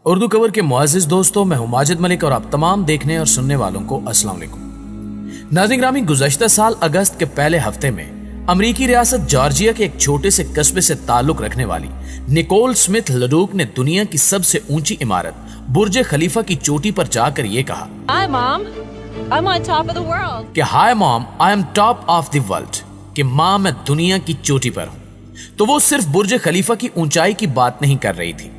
Urdu cover के मुअज़्ज़िज़ दोस्तों, मैं हूं माजिद मलिक और आप तमाम देखने और सुनने वालों को अस्सलाम वालेकुम। नाज़रीन ग्रामी, गुज़श्ता साल अगस्त के पहले हफ्ते में अमरीकी रियासत जॉर्जिया के एक छोटे से कस्बे से ताल्लुक रखने वाली निकोल स्मिथ लडूक ने दुनिया की सबसे ऊंची इमारत बुर्ज खलीफा की चोटी पर जाकर ये कहा, Hi mom, I'm on top of the world. कि hi mom, I am top of the world, कि माँ मैं दुनिया की चोटी पर हूं। तो वो सिर्फ बुर्ज खलीफा की ऊंचाई की बात नहीं कर रही थी।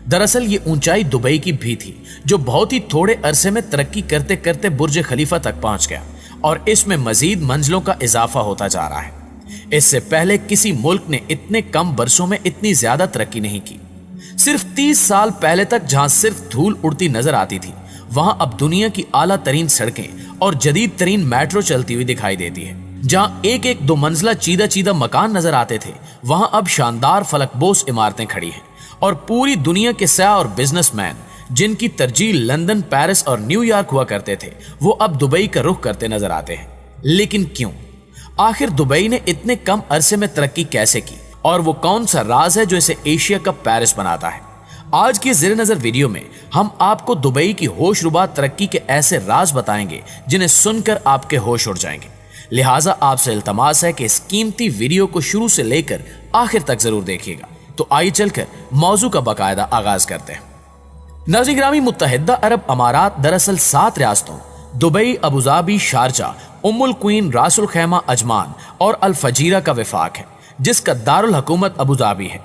दरअसल ये ऊंचाई दुबई की भी थी, जो बहुत ही थोड़े अरसे में तरक्की करते करते बुर्ज खलीफा तक पहुंच गया और इसमें मजीद मंजिलों का इजाफा होता जा रहा है। इससे पहले किसी मुल्क ने इतने कम बरसों में इतनी ज्यादा तरक्की नहीं की। सिर्फ 30 साल पहले तक जहां सिर्फ धूल उड़ती नजर आती थी, वहां अब दुनिया की आला तरीन सड़कें और जदीद तरीन मेट्रो चलती हुई दिखाई देती है। जहां एक एक दो मंजिला चीदा चीदा मकान नजर आते थे, वहां अब शानदार फलकबोस इमारतें खड़ी हैं और पूरी दुनिया के सयाह और बिजनेसमैन जिनकी तरजीह लंदन, पेरिस और न्यूयॉर्क हुआ करते थे, वो अब दुबई का रुख करते नजर आते हैं। लेकिन क्यों? आखिर दुबई ने इतने कम अरसे में तरक्की कैसे की और वो कौन सा राज है जो इसे एशिया का पेरिस बनाता है? आज की ज़ेरे नजर वीडियो में हम आपको दुबई की होशरुबा तरक्की के ऐसे राज बताएंगे जिन्हें सुनकर आपके होश उड़ जाएंगे। लिहाजा आपसे इल्तमास है कि इस कीमती वीडियो को शुरू से लेकर आखिर तक जरूर देखिएगा। तो आइए चलकर मौजू का बाकायदा आगाज करते हैं। नाज़रीन ग्रामी, मुत्तहिदा अरब अमारात दरअसल 7 रियासतों दुबई, अबुधाबी, शारजाह, उम्मुल क्वीन, रासुल खैमा, अजमान और अल फजीरा का विफाक है, जिसका दारुल हुकूमत अबुधाबी है।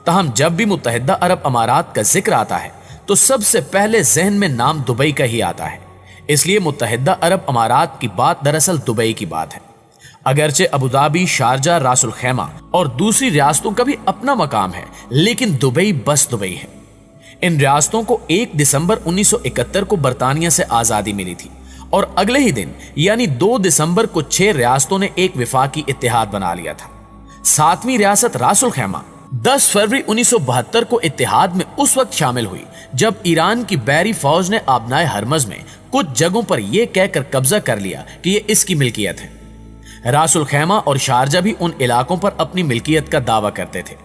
तहम जब भी मुत्तहिदा अरब अमारात का जिक्र आता है तो सबसे पहले जहन में नाम दुबई का ही आता है। इसलिए मुत्तहिदा अरब अमारात की बात दरअसल दुबई की बात है। अगरचे अबुधाबी, शारजाह, रासुल खैमा और दूसरी रियासतों का भी अपना मकाम है, लेकिन दुबई बस दुबई है। इन रियासतों को 1 दिसंबर 1971 को बरतानिया से आजादी मिली थी और अगले ही दिन यानी 2 दिसंबर को 6 रियासतों ने एक विफाकी इत्तेहाद बना लिया था। 7वीं रियासत रासुल खैमा 10 फरवरी 1972 को इत्तेहाद में उस वक्त शामिल हुई जब ईरान की बैरी फौज ने आबनाए हरमज में कुछ जगहों पर यह कहकर कब्जा कर लिया कि यह इसकी मिल्कियत है। रासुल खैमा और शारजा भी उन इलाकों पर अपनी मिल्कियत का दावा करते थे।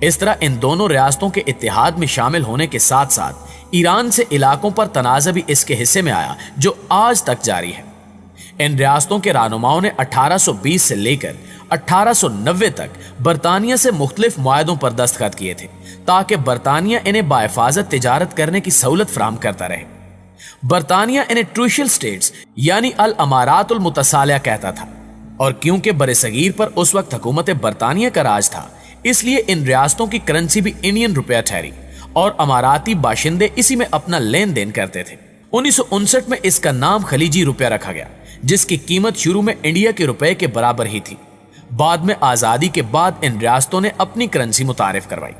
इस तरह इन दोनों रियासतों के इत्तेहाद में शामिल होने के साथ साथ ईरान से इलाकों पर तनाज़ा भी इसके हिस्से में आया, जो आज तक जारी है। इन रियासतों के रहनुमाओं ने 1820 से लेकर 1890 तक बरतानिया से मुख्तलिफ मुआहदों पर दस्तखत किए थे ताकि बरतानिया इन्हें बाहिफाजत तिजारत करने की सहूलत फराहम करता रहे। बरतानिया इन्हें ट्रूशियल स्टेट्स यानी अल अमारातुल मुतसालिया कहता था और क्योंकि बरसगीर पर उस वक्त हुकूमत बरतानिया का राज था, इसलिए इन रियासतों की करेंसी भी इंडियन रुपया ठहरी और अमाराती बाशिंदे इसी में अपना लेन देन करते थे। 1959 में इसका नाम खलीजी रुपया रखा गया, जिसकी कीमत शुरू में इंडिया के रुपए के बराबर ही थी। बाद में आजादी के बाद इन रियासतों ने अपनी करेंसी मुतारिफ करवाई।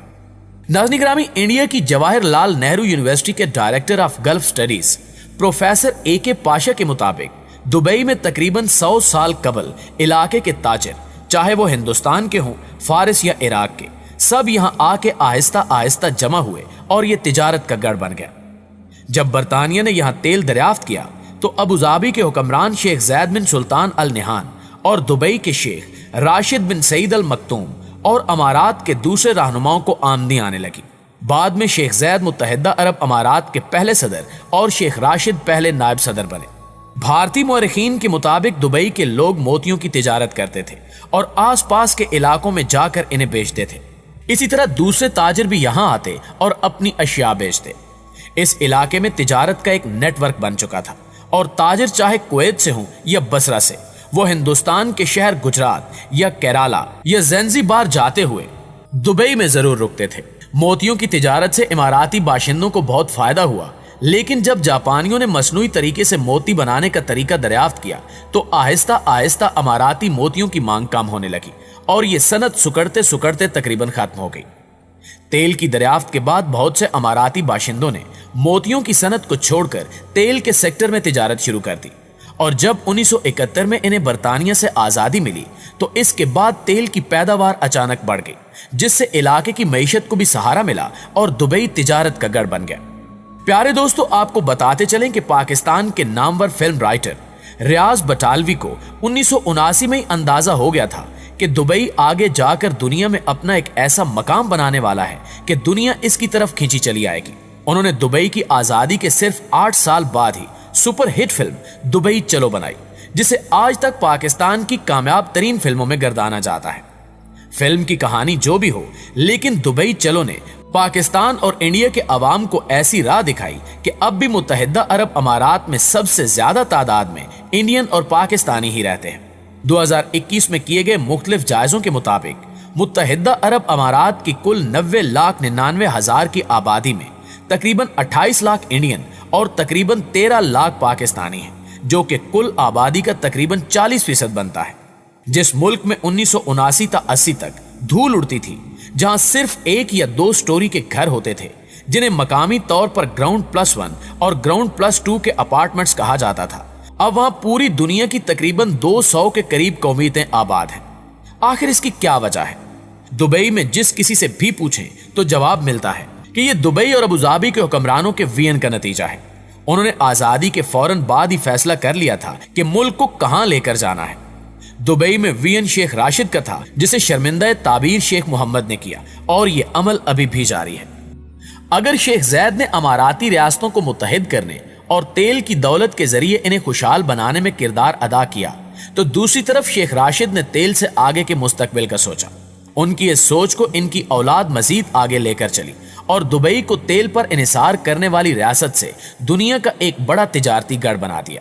नाज़रीन ग्रामी, इंडिया की जवाहरलाल नेहरू यूनिवर्सिटी के director of gulf studies professor AK Pasha के मुताबिक दुबई में तकरीबन 100 साल कबल इलाके के ताजिर, चाहे वो हिंदुस्तान के हों, फारिस या इराक के, सब यहां आके आहिस्ता आहिस्ता जमा हुए और ये तिजारत का गढ़ बन गया। जब बरतानिया ने यहां तेल दरियाफ्त किया तो अबुधाबी के हुक्मरान शेख जैद बिन सुल्तान अल निहान और दुबई के शेख राशिद बिन सईद अल मक्तूम और अमारात के दूसरे रहनुमाओं को आमदनी आने लगी। बाद में शेख जैद मुत्तहिदा अरब अमारात के पहले सदर और शेख राशिद पहले नायब सदर बने। भारतीय मुअर्रिखीन के मुताबिक दुबई के लोग मोतियों की तिजारत करते थे और आसपास के इलाकों में जाकर इन्हें बेचते थे। इसी तरह दूसरे ताजिर भी यहां आते और अपनी अशिया बेचते। इस इलाके में तिजारत का एक नेटवर्क बन चुका था और ताजिर चाहे कुवैत से हों या बसरा से, वो हिंदुस्तान के शहर गुजरात या केरला या ज़ंज़ीबार जाते हुए दुबई में जरूर रुकते थे। मोतियों की तिजारत से इमाराती बाशिंदों को बहुत फायदा हुआ, लेकिन जब जापानियों ने मसनूई तरीके से मोती बनाने का तरीका दरियाफ्त किया तो आहिस्ता आहिस्ता अमाराती मोतियों की मांग कम होने लगी और ये सनत सुकड़ते सुकड़ते तकरीबन खत्म हो गई। तेल की दरियाफ्त के बाद बहुत से अमाराती बाशिंदों ने मोतियों की सनत को छोड़कर तेल के सेक्टर में तिजारत शुरू कर दी और जब 1971 में इन्हें बरतानिया से आजादी मिली तो इसके बाद तेल की पैदावार अचानक बढ़ गई, जिससे इलाके की मईशत को भी सहारा मिला और दुबई तिजारत का गढ़ बन गया। प्यारे दोस्तों, आपको बताते चलें कि पाकिस्तान के नामवर फिल्म राइटर रियाज बटालवी को 1979 में ही अंदाजा हो गया था कि दुबई आगे जाकर दुनिया में अपना एक ऐसा मकाम बनाने वाला है कि दुनिया इसकी तरफ खींची चली आएगी। انہوں نے دبئی کی آزادی کے صرف 8 سال بعد ہی سپر ہٹ فلم دبئی چلو بنائی، جسے آج تک پاکستان کی کامیاب ترین فلموں میں گردانا جاتا ہے۔ فلم کی کہانی جو بھی ہو، لیکن دبئی چلو نے پاکستان اور انڈیا کے عوام کو ایسی راہ دکھائی کہ اب بھی متحدہ عرب امارات میں سب سے زیادہ تعداد میں انڈین اور پاکستانی ہی رہتے ہیں۔ 2021 میں کیے گئے مختلف جائزوں کے مطابق متحدہ عرب امارات کی کل 90,99,000 کی آبادی میں تقریباً 28 لاکھ انڈین اور تقریباً 13 لاکھ پاکستانی ہیں، جو کہ کل آبادی کا تقریباً 40% بنتا ہے۔ جس ملک میں 1979 تا 80 تک دھول اڑتی تھی، جہاں صرف 1 یا 2 سٹوری کے گھر ہوتے تھے جنہیں مقامی طور پر گراؤنڈ پلس 1 اور گراؤنڈ پلس 2 کے اپارٹمنٹس کہا جاتا تھا، اب وہاں پوری دنیا کی تقریباً 200 کے قریب قومیتیں آباد ہیں۔ آخر اس کی کیا وجہ ہے؟ دبئی میں جس کسی سے بھی پوچھیں تو جواب ملتا ہے کہ یہ دبئی اور ابوظہبی کے حکمرانوں کے وین کا نتیجہ ہے۔ انہوں نے آزادی کے فوراً بعد ہی فیصلہ کر لیا تھا کہ ملک کو کہاں لے کر جانا ہے۔ دبئی میں وین شیخ راشد کا تھا، جسے شرمندہ تعبیر شیخ محمد نے کیا، اور یہ عمل ابھی بھی جاری ہے۔ اگر شیخ زید نے اماراتی ریاستوں کو متحد کرنے اور تیل کی دولت کے ذریعے انہیں خوشحال بنانے میں کردار ادا کیا، تو دوسری طرف شیخ راشد نے تیل سے آگے کے مستقبل کا سوچا۔ ان کی اس سوچ کو ان کی اولاد مزید آگے لے کر چلی اور دبئی کو تیل پر انحصار کرنے والی ریاست سے دنیا کا ایک بڑا تجارتی گڑھ بنا دیا۔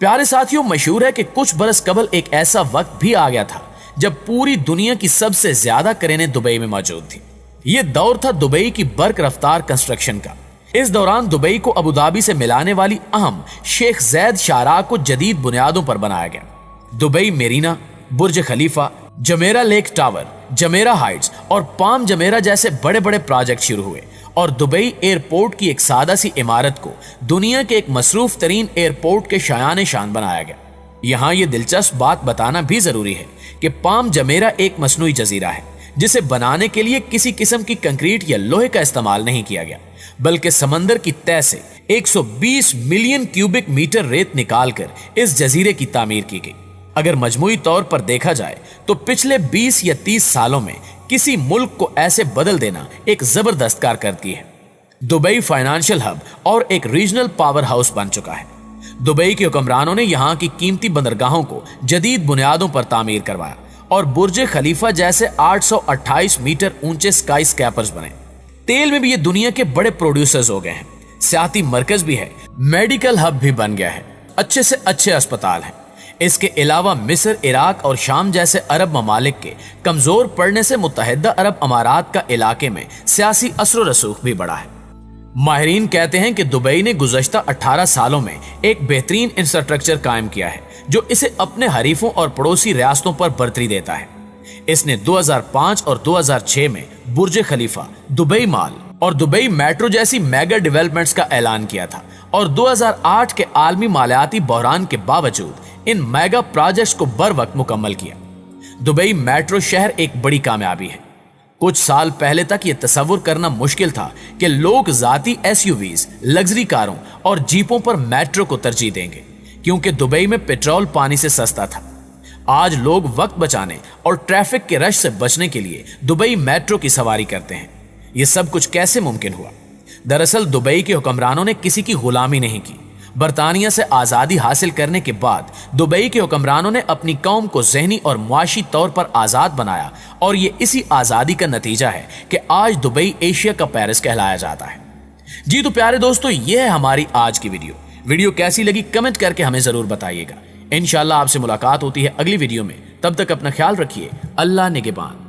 پیارے ساتھیوں، مشہور ہے کہ کچھ برس قبل ایک ایسا وقت بھی آ گیا تھا جب پوری دنیا کی سب سے زیادہ کرینیں دبئی میں موجود تھی۔ یہ دور تھا دبئی کی برق رفتار کنسٹرکشن کا۔ اس دوران دبئی کو ابوظہبی سے ملانے والی اہم شیخ زید شاہراہ کو جدید بنیادوں پر بنایا گیا۔ دبئی میرینا، برج خلیفہ، جمیرہ لیک ٹاور، جمیرہ ہائٹس اور پام جمیرہ جیسے بڑے بڑے پروجیکٹ شروع ہوئے، اور دبئی ایئرپورٹ کی ایک سادہ سی عمارت کو دنیا کے ایک مصروف ترین ایئرپورٹ کے شایان شان بنایا گیا۔ یہاں یہ دلچسپ بات بتانا بھی ضروری ہے کہ پام جمیرہ ایک مصنوعی جزیرہ ہے، جسے بنانے کے لیے کسی قسم کی کنکریٹ یا لوہے کا استعمال نہیں کیا گیا، بلکہ سمندر کی تہہ سے 120 ملین کیوبک میٹر ریت نکال کر اس جزیرے کی تعمیر کی گئی۔ اگر مجموعی طور پر دیکھا جائے تو پچھلے 20 یا 30 سالوں میں کسی ملک کو ایسے بدل دینا ایک زبردست کارکردگی ہے۔ دبئی فائنانشل ہب اور ایک ریجنل پاور ہاؤس بن چکا ہے۔ دبئی کے حکمرانوں نے یہاں کی قیمتی بندرگاہوں کو جدید بنیادوں پر تعمیر کروایا اور برج خلیفہ جیسے 828 میٹر اونچے سکائی اسکیپرز بنے۔ تیل میں بھی یہ دنیا کے بڑے پروڈیوسرز ہو گئے ہیں، سیاحتی مرکز بھی ہے، میڈیکل ہب بھی بن گیا ہے، اچھے سے اچھے اسپتال ہیں۔ اس کے علاوہ مصر، عراق اور شام جیسے عرب ممالک کے کمزور پڑنے سے متحدہ عرب امارات کا علاقے میں سیاسی اثر و رسوخ بھی بڑھا ہے۔ ماہرین کہتے ہیں کہ دبئی نے گزشتہ 18 سالوں میں ایک بہترین انفراسٹرکچر قائم کیا ہے جو اسے اپنے حریفوں اور پڑوسی ریاستوں پر برتری دیتا ہے۔ اس نے 2005 اور 2006 میں برج خلیفہ، دبئی مال اور دبئی میٹرو جیسی میگا ڈیولپمنٹس کا اعلان کیا تھا، اور 2008 کے عالمی مالیاتی بحران کے باوجود ان میگا پروجیکٹس کو بر وقت مکمل کیا۔ دبئی میٹرو شہر ایک بڑی کامیابی ہے۔ کچھ سال پہلے تک یہ تصور کرنا مشکل تھا کہ لوگ ذاتی SUVs، لگژری کاروں اور جیپوں پر میٹرو کو ترجیح دیں گے، کیونکہ دبئی میں پیٹرول پانی سے سستا تھا۔ آج لوگ وقت بچانے اور ٹریفک کے رش سے بچنے کے لیے دبئی میٹرو کی سواری کرتے ہیں۔ یہ سب کچھ کیسے ممکن ہوا؟ دراصل دبئی کے حکمرانوں نے کسی کی غلامی نہیں کی۔ برطانیہ سے آزادی حاصل کرنے کے بعد دبئی کے حکمرانوں نے اپنی قوم کو ذہنی اور معاشی طور پر آزاد بنایا، اور یہ اسی آزادی کا نتیجہ ہے کہ آج دبئی ایشیا کا پیرس کہلایا جاتا ہے۔ جی تو پیارے دوستو، یہ ہے ہماری آج کی ویڈیو کیسی لگی کمنٹ کر کے ہمیں ضرور بتائیے گا۔ انشاءاللہ آپ سے ملاقات ہوتی ہے اگلی ویڈیو میں، تب تک اپنا خیال رکھیے۔ اللہ نگہبان۔